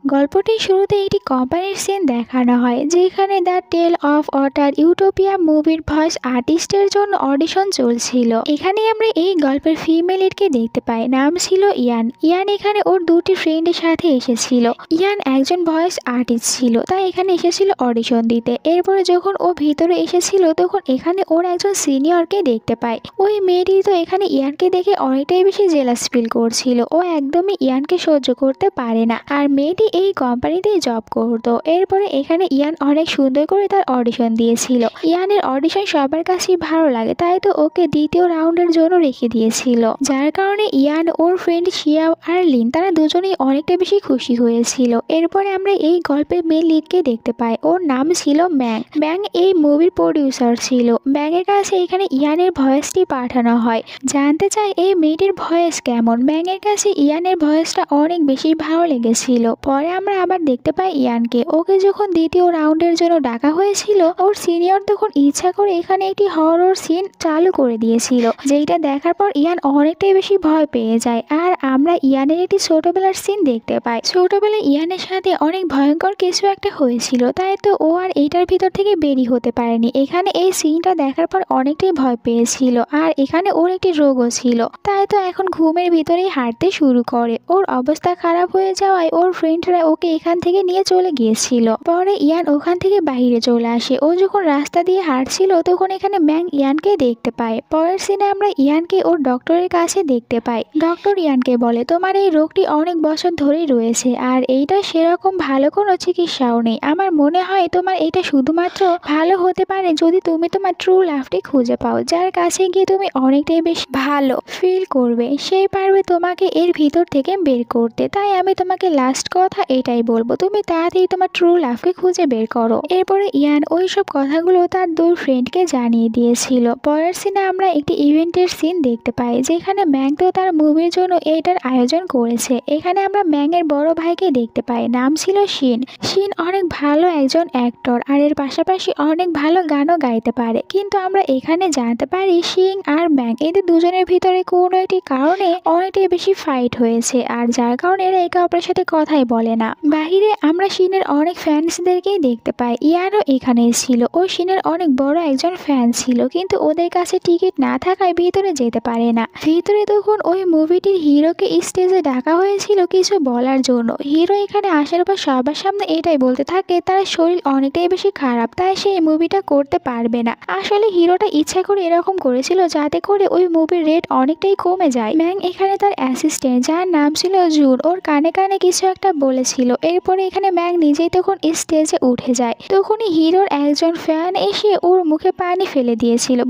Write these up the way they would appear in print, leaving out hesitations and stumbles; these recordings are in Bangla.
গল্পটির শুরুতে একটি কোম্পানির সিন দেখানো হয় যেখানে the tale of water utopia মুভির ভয়েস আর্টিস্টের জন্য অডিশন চলছিল। এখানে আমরা এই গল্পের ফিমেল লিডকে দেখতে পাই, নাম ছিল ইয়ান। ইয়ান এখানে ওর দুটি ফ্রেন্ডের সাথে এসেছিল। ইয়ান একজন ভয়েস আর্টিস্ট ছিল, তাই এখানে এসেছিল অডিশন দিতে। এরপরে যখন ও ভিতরে এসেছিল তখন এখানে ওর একজন সিনিয়রকে দেখতে পায়। ওই মেয়েটি তো এখানে ইয়ানকে দেখে অনেকটাই বেশি জেলাস ফিল করছিল। ও একদমই ইয়ানকে সহ্য করতে পারে না, আর মেয়েটি এই কোম্পানিতেই জব করতো। এরপরে এখানে ইয়ান অনেক সুন্দর করে তার অডিশন দিয়েছিল। ইয়ানের অডিশন সবার কাছেই ভালো লাগে, তাই তো ওকে দ্বিতীয় রাউন্ডের জন্য রেখে দিয়েছিল, যার কারণে ইয়ান, ওর ফ্রেন্ড শিয়াও আর লিন তারা দুজনেই অনেকটা বেশি খুশি হয়েছিল। এরপরে আমরা এই গল্পের মেন লিডকে দেখতে পাই, ওর নাম ছিল ম্যাং। ম্যাং এই মুভির প্রডিউসার ছিল। ম্যাংয়ের কাছে এখানে ইয়ানের ভয়েসটি পাঠানো হয়, জানতে চাই এই মেয়েটির ভয়েস কেমন। ম্যাংয়ের কাছে ইয়ানের ভয়েসটা অনেক বেশি ভালো লেগেছিল। পরে আমরা আবার দেখতে পাই ইয়ানকে। ওকে যখন দ্বিতীয় রাউন্ডের জন্য ডাকা হয়েছিল, ওর সিনিয়র তখন ইচ্ছা করে এখানে একটি হরর সিন চালু করে দিয়েছিল, যেটা দেখার পর ইয়ান অনেকটাই বেশি ভয় পেয়ে যায়। আর আমরা ইয়ানের একটি ছোটবেলার সিন দেখতে পাই। ছোটবেলায় ইয়ানের সাথে অনেক ভয়ঙ্কর কিছু একটা হয়েছিল, তাই তো ও আর এইটার ভিতর থেকে বেরিয়ে হতে পারেনি। এখানে এই সিনটা দেখার পর অনেকটাই ভয় পেয়েছিল, আর এখানে ওর একটি রোগও ছিল, তাই তো এখন ঘুমের ভিতরেই হাঁটতে শুরু করে। ওর অবস্থা খারাপ হয়ে যাওয়ায় ওর ফ্রেন্ডরা ওকে এখান থেকে নিয়ে চলে গিয়েছিল। পরে ইয়ান ওখান থেকে বাইরে চলে আসে। ও যখন রাস্তা দিয়ে হাঁটছিল তখন এখানে ম্যাং ইয়ানকে দেখতে পায়। পরের সিনে আমরা ইয়ানকে ওর ডক্টরের কাছে দেখতে পাই। ডক্টর ইয়ানকে বলে, তোমার এই রোগটি অনেক বছর ধরেই রয়েছে, আর এইটা সেরকম ভালো কোনো চিকিৎসাও নেই। আমার মনে হয় তোমার এটা শুধুমাত্র ভালো হতে পারে যদি তুমি তোমার ট্রু লাভটি খুঁজে পাও, যার কাছে গিয়ে তুমি অনেকটাই বেশ ভালো ফিল করবে। সেই পারবে তোমাকে এর ভিতর থেকে বের করতে। তাই আমি তোমাকে লাস্ট কথা এটাই বলবো, তুমি তাড়াতাড়ি তোমার ট্রু লাভকে খুঁজে বের করো। এরপরে ইয়ান ওই সব কথাগুলো তার দুই ফ্রেন্ডকে জানিয়ে দিয়েছিল। পরের সিনে আমরা একটি ইভেন্টের সিন দেখতে পাই, যেখানে ম্যাং তো তার মুভির জন্য এটার আয়োজন করেছে। এখানে আমরা ম্যাংয়ের বড় ভাইকে দেখতে পাই, নাম ছিল শিন। শিন অনেক ভালো একজন অ্যাক্টর, আর এর পাশাপাশি অনেক ভালো গানও গাইতে পারে। কিন্তু আমরা এখানে জানতে পারি শিং আর ম্যাং এদের দুজনের ভিতরে কোনো একটি কারণে অনেকটাই বেশি ফাইট হয়েছে, আর যার কারণে এরা একে অপরের সাথে কথাই বলে না। বাহিরে আমরা শিনের অনেক ফ্যান্সদেরকেই দেখতে পাই। ইয়ানও এখানে ছিল। ও শিনের অনেক বড় একজন ফ্যান ছিল, কিন্তু ওদের কাছে টিকিট না থাকায় ভিতরে যেতে পারে না। ভিতরে তখন ওই মুভিটির হিরোকে স্টেজে ডাকা হয়েছিল কিছু বলার জন্য। হিরো এখানে আসার পর সবার সামনে এটাই বলতে থাকে তার শরীর অনেকটাই বেশি খারাপ, তাই সে এই মুভিটা করতে পারবে না। আসলে হিরোটা ইচ্ছা করে এরকম করেছিল যাতে করে ওই মুভির রেট অনেকটাই কমে যায়। ম্যাং এখানে তার অ্যাসিস্ট্যান্ট, যার নাম ছিল জুন, ওর কানে কানে কিছু একটা বলেছিল। এরপরে এখানে ম্যাং নিজেই তখন স্টেজে উঠে যায়। তখনই হিরোর একজন ফ্যান এসে ওর মুখে পানি ফেলে দিয়েছিল,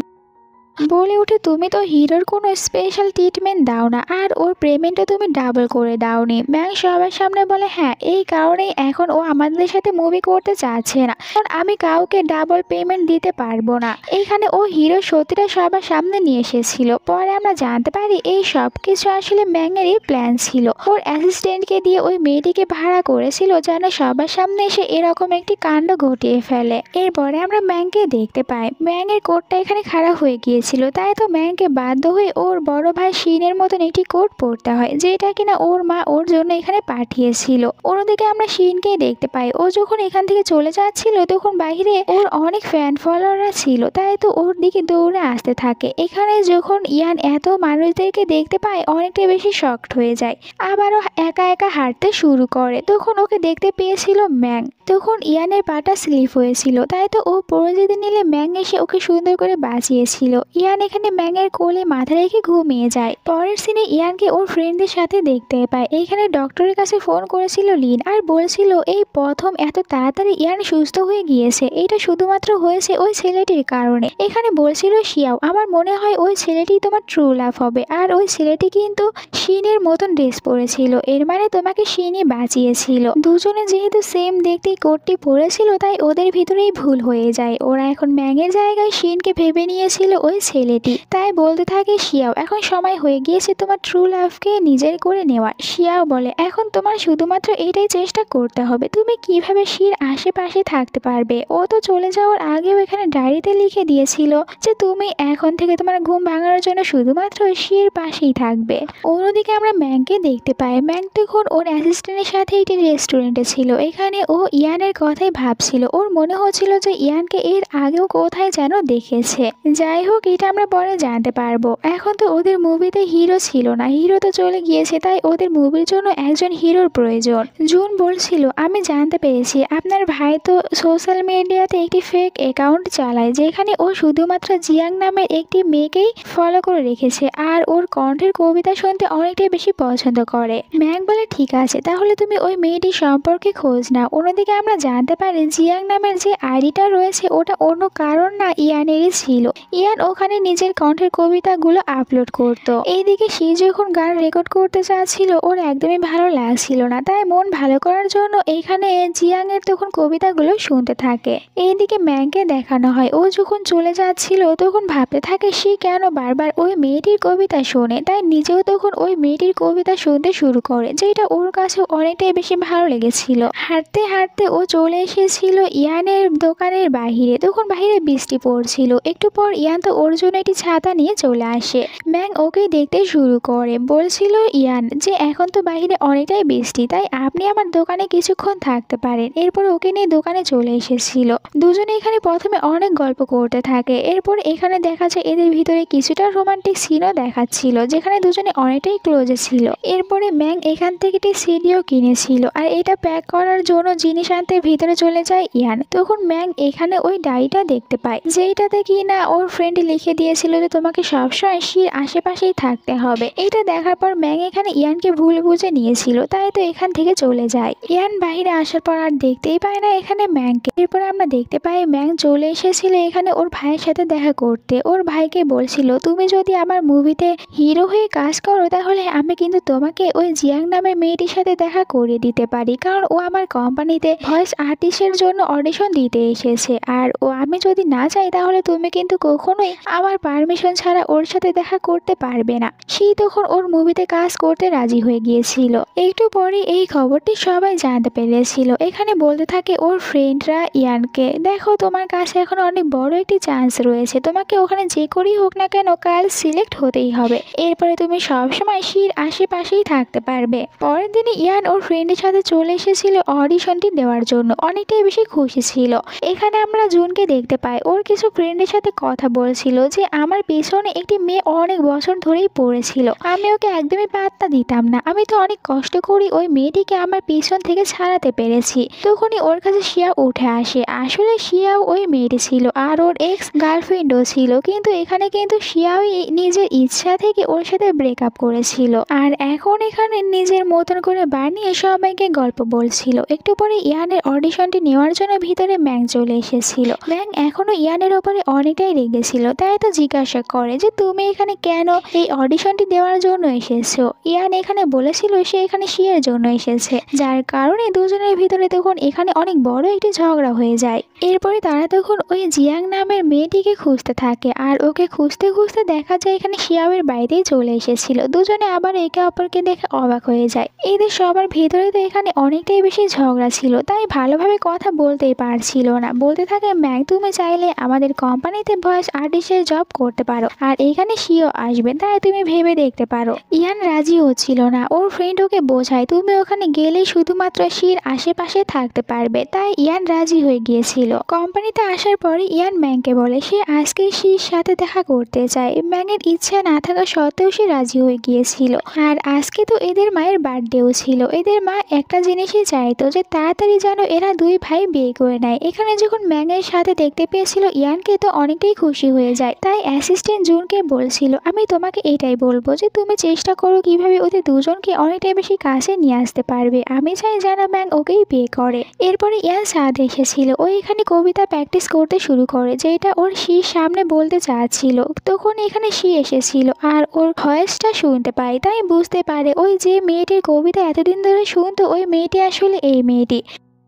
বলে ওঠে, তুমি তো হিরোর কোনো স্পেশাল ট্রিটমেন্ট দাও না, আর ওর পেমেন্টও তুমি ডাবল করে দাওনি। ম্যাং সবার সামনে বলে, হ্যাঁ, এই কারণেই এখন ও আমাদের সাথে মুভি করতে চাচ্ছে না, কারণ আমি কাউকে ডাবল পেমেন্ট দিতে পারবো না। এইখানে ও হিরো সত্যিটা সবার সামনে নিয়ে এসেছিল। পরে আমরা জানতে পারি এই সব কিছু আসলে ম্যাংয়েরই প্ল্যান ছিল। ওর অ্যাসিস্ট্যান্টকে দিয়ে ওই মেয়েটিকে ভাড়া করেছিল যেন সবার সামনে এসে এরকম একটি কাণ্ড ঘটিয়ে ফেলে। এরপরে আমরা ম্যাংকে দেখতে পাই। ম্যাংয়ের কোটটা এখানে খারাপ হয়ে গিয়েছে, তাই তো ম্যাংকে বাধ্য হয়ে ওর বড় ভাই শিনের মতন একটি কোট পরতে হয়, যেটা কিনা ওর মা ওর জন্য এখানে পাঠিয়েছিল। অন্যদিকে আমরা শিনকে দেখতে পাই। ও যখন এখান থেকে চলে যাচ্ছিল তখন বাইরে ওর অনেক ফ্যান ফলোয়াররা ছিল, তাই তো ওর দিকে দৌড়ে আসতে থাকে। এখানে যখন ইয়ান এত মানুষদেরকে দেখতে পায় অনেকটা বেশি শকড হয়ে যায়, আবারও একা একা হাঁটতে শুরু করে। তখন ওকে দেখতে পেয়েছিল ম্যাং। তখন ইয়ানের পাটা স্লিপ হয়েছিল, তাই তো ও পড়ে যেতে নিলে ম্যাং এসে ওকে সুন্দর করে বাঁচিয়েছিল। ইয়ান এখানে ম্যাংয়ের কোলে মাথা রেখে ঘুমিয়ে যায়। পরের সিনে ইয়ানকে ওর ফ্রেন্ডদের সাথে দেখতে পায়। এইখানে ডক্টরের কাছে ফোন করেছিল লিন, আর বলছিল এই প্রথম এত তাড়াতাড়ি ইয়ান সুস্থ হয়ে গিয়েছে, এটা শুধুমাত্র হয়েছে ওই ছেলেটির কারণে। এখানে বলছিল শিয়াও, আমার মনে হয় ওই ছেলেটি তোমার ট্রু লাভ হবে, আর ওই ছেলেটি কিন্তু শিনের মতন ড্রেস পরেছিল, এর মানে তোমাকে শিনই বাঁচিয়েছিল। দুজনে যেহেতু সেম দেখতে কোটটি পরেছিল, তাই ওদের ভিতরেই ভুল হয়ে যায়। ওরা এখন ম্যাংয়ের জায়গায় শিনকে ভেবে নিয়েছিল ওই ছেলেটি। তাই বলতে থাকে শিয়াও, এখন সময় হয়ে গিয়েছে তোমার ট্রু লাভকে নিজের করে নেওয়ার। শিয়াও বলে, এখন তোমার শুধুমাত্র এইটাই চেষ্টা করতে হবে, তুমি কিভাবে শির আশেপাশে থাকতে পারবে। ও তো চলে যাওয়ার আগেও এখানে ডায়েরিতে লিখে দিয়েছিল যে তুমি এখন থেকে তোমার ঘুম ভাঙানোর জন্য শুধুমাত্র শির পাশেই থাকবে। অন্যদিকে আমরা ম্যাংকে দেখতে পাই। ম্যাং তখন ওর অ্যাসিস্ট্যান্টের সাথে একটি রেস্টুরেন্টে ছিল। এখানে ও ইয়ানের কথাই ভাবছিল। ওর মনে হচ্ছিল যে ইয়ানকে এর আগেও কোথায় যেন দেখেছে। যাই হোক, এটা আমরা পরে জানতে পারবো। এখন তো ওদের মুভিতে হিরো ছিল না, হিরো তো চলে গিয়েছে, তাই ওদের মুভির জন্য একজন হিরোর প্রয়োজন। জুন বলছিল, আমি জানতে পেরেছি আপনার ভাই তো সোশ্যাল মিডিয়াতে একটি ফেক অ্যাকাউন্ট চালায়, যেখানে ও শুধুমাত্র জিয়াং নামের একটি মেয়েকেই ফলো করে রেখেছে আর ওর কণ্ঠের কবিতা শুনতে অনেকটাই বেশি পছন্দ করে। ম্যাং বলে, ঠিক আছে, তাহলে তুমি ওই মেয়েটি সম্পর্কে খোঁজ নাও। অন্যদিকে আমরা জানতে পারি জিয়াং নামের যে আইডিটা রয়েছে ওটা অন্য কারণ না, ইয়ানেরই ছিল। ইয়ান ওখানে নিজের কণ্ঠের কবিতাগুলো আপলোড করতো। এইদিকে সে যখন গান রেকর্ড করতে চাচ্ছিল ওর একদমই ভালো লাগছিল না, তাই মন ভালো করার জন্য এইখানে জিয়াং এর তখন কবিতাগুলো শুনতে থাকে। এইদিকে ম্যাংকে দেখানো হয় ও যখন চলে যাচ্ছিল তখন ভাবতে থাকে সে কেন বারবার ওই মেয়েটির কবিতা শোনে, তাই নিজেও তখন ওই মেয়েটির কবিতা শুনতে শুরু করে, যেটা ওর কাছে অনেকটাই বেশি ভালো লেগেছিল। হাঁটতে হাঁটতে ও চলে এসেছিল ইয়ানের দোকানের বাহিরে। তখন বাহিরে বৃষ্টি পড়ছিল। একটু পর ইয়ান তো ওর জন্য একটি ছাতা নিয়ে চলে আসে। ম্যাং ওকে দেখতে শুরু করে। বলছিল ইয়ান যে এখন তো বাহিরে অনেকটাই বৃষ্টি, তাই আপনি আমার দোকানে কিছুক্ষণ থাকতে পারেন। এরপর ওকে নিয়ে দোকানে চলে এসেছিল। দুজনে এখানে প্রথমে অনেক গল্প করতে থাকে। এরপর এখানে দেখা যায় এদের ভিতরে কিছুটা রোমান্টিক সিনও দেখাচ্ছিল, যেখানে দুজনে অনেকটাই ক্লোজে ছিল। এরপরে ম্যাং এখান থেকে একটি সিডিও কিনেছিল আর এটা প্যাক করার জন্য জিনিস আনতে ভিতরে চলে যায় ইয়ান। তখন ম্যাং এখানে ওই ডায়েরিটা দেখতে পায়, যেটাতে কি না ওর ফ্রেন্ড লিখে দিয়েছিল যে তোমাকে সবসময় শির আশেপাশেই থাকতে হবে। এটা দেখার পর ম্যাং এখানে ইয়ানকে ভুল বুঝে নিয়েছিল, তাই তো এখান থেকে চলে যায়। ইয়ান বাইরে আসার পর আর দেখতেই পায় না এখানে ম্যাংকে। এরপর আমরা দেখতে পাই ম্যাং চলে এসেছিল এখানে ওর ভাইয়ের সাথে দেখা করতে। ওর ভাইকে বলছিল, তুমি যদি আমার মুভিতে হিরো হয়ে কাজ করো তাহলে আমি কিন্তু তোমাকে ওই জিয়াং নামের মেয়েটির সাথে দেখা করিয়ে দিতে পারি, কারণ ও আমার কোম্পানিতে ভয়েস আর্টিস্টের জন্য অডিশন দিতে এসেছে। আর আমি যদি না চাই তাহলে তুমি কিন্তু কখনোই আমার পারমিশন ছাড়া ওর সাথে দেখা করতে পারবে না। সেই তখন ওর মুভিতে কাজ করতে রাজি হয়ে গিয়েছিল। একটু পরে এই খবরটি সবাই জানতে পেরেছিল। এখানে বলতে থাকে ওর ফ্রেন্ডরা ইয়ানকে, দেখো তোমার কাছে এখন অনেক বড় একটি চান্স রয়েছে, তোমাকে ওখানে যে করেই হোক না কেন কাল সিলেক্ট হতেই হবে। এরপরে তুমি সবসময় শির আশেপাশেই থাকতে পারবে। পরের দিনে ইয়ান ওর ফ্রেন্ডের সাথে চলে এসেছিল অডিশনটি দেওয়ার জন্য। অনেকটাই বেশি খুশি ছিল। এখানে আমরা জুনকে দেখতে পাই ওর কিছু ফ্রেন্ডের সাথে কথা বলছিল যে আমার পেছনে একটি মেয়ে অনেক বছর ধরেই পড়েছিল, আমি ওকে একদমই পাত্তা দিতাম না, আমি তো অনেক কষ্ট করি ওই মেয়েটিকে আমার পিছন থেকে ছাড়াতে পেরেছি। তখনই ওর কাছে শিয়া উঠে আসে। আসলে শিয়াও ওই মেয়েটি ছিল আর ওর এক্স গার্লফ্রেন্ডও ছিল, কিন্তু এখানে কিন্তু শিয়াও নিজের ইচ্ছা থেকে ওর সাথে ব্রেকআপ করেছিল আর এখন এখানে নিজের মতন করে বানিয়ে সবাইকে গল্প বলছিল। একটু পরে ইয়ানের অডিশনটি নেওয়ার জন্য ভিতরে ম্যাং চলে এসেছিল। ম্যাং এখনো ইয়ানের ওপরে অনেকটাই রেগেছিল, তাই তো জিজ্ঞাসা করে যে তুমি এখানে কেন এই অডিশনটি দেওয়ার জন্য এসেছো। ইয়ান এখানে বলেছিল সে এখানে শিয়ার জন্য এসেছে, যার কারণে দুজনের ভিতরে তখন এখানে অনেক বড় একটি ঝগড়া হয়ে যায়। এরপরে তারা তখন ওই জিয়াং নামের মেয়েটিকে খুঁজতে থাকে আর ওকে খুঁজতে খুঁজতে দেখা যায় এখানে শিয়াওয়ের বাড়িতেই চলে এসেছিল। দুজনে আবার একে অপরকে দেখে অবাক হয়ে যায়। এদের সবার ভিতরে তো এখানে অনেকটাই বেশি ঝগড়া ছিল, তাই ভালোভাবে কথা বলতেই পারছিল না। বলতে থাকে ম্যাং, তুমি চাইলে আমাদের কোম্পানিতে ভয়েস আর্টিস্টের জব করতে পারো আর এখানে শিও আসবে, তাই তুমি ভেবে দেখতে পারো। ইয়ান রাজি হচ্ছিল না। ওর ফ্রেন্ড ওকে বোঝায় তুমি ওখানে গেলেই শুধুমাত্র শির আশেপাশে থাকতে পারবে, তাই ইয়ান রাজি হয়ে গিয়েছিল। কোম্পানিতে আসার পরে ইয়ান ম্যাংকে বলে সে আজকে শির সাথে দেখা করতে চায়। ম্যাংয়ের ইচ্ছা না থাকা সত্ত্বেও সে রাজি হয়ে গিয়েছিল। আর আজকে তো এদের মায়ের বার্থডেও ছিল। এদের মা একটা জিনিসই চাইতো যে তাড়াতাড়ি যেন এরা দুই ভাই বিয়ে করে নেয়। এখানে যখন ম্যাংয়ের সাথে দেখতে পেয়েছিল ইয়ানকে তো অনেকটাই খুশি হয়ে যায়। তাই অ্যাসিস্ট্যান্ট জুনকে বলছিল আমি তোমাকে এটাই বলবো যে তুমি চেষ্টা করো কিভাবে ওদের দুজনকে অনেকটাই বেশি কাছে নিয়ে আসতে পারবে। আমি চাই যেন ম্যাং ওকেই বিয়ে করে। এরপরে ইয়ান সাদ এসেছিল। ও এখানে কবিতা প্র্যাকটিস করতে শুরু করে, যেটা ওর শির সামনে বলতে চাচ্ছিল। তখন এখানে শি এসেছিল আর ওর ভয়েসটা শুনতে পায়, তাই বুঝতে পারে ওই যে মেয়েটির কবিতা এতদিন ধরে শুনতো ওই মেয়েটি আসলে এই মেয়েটি।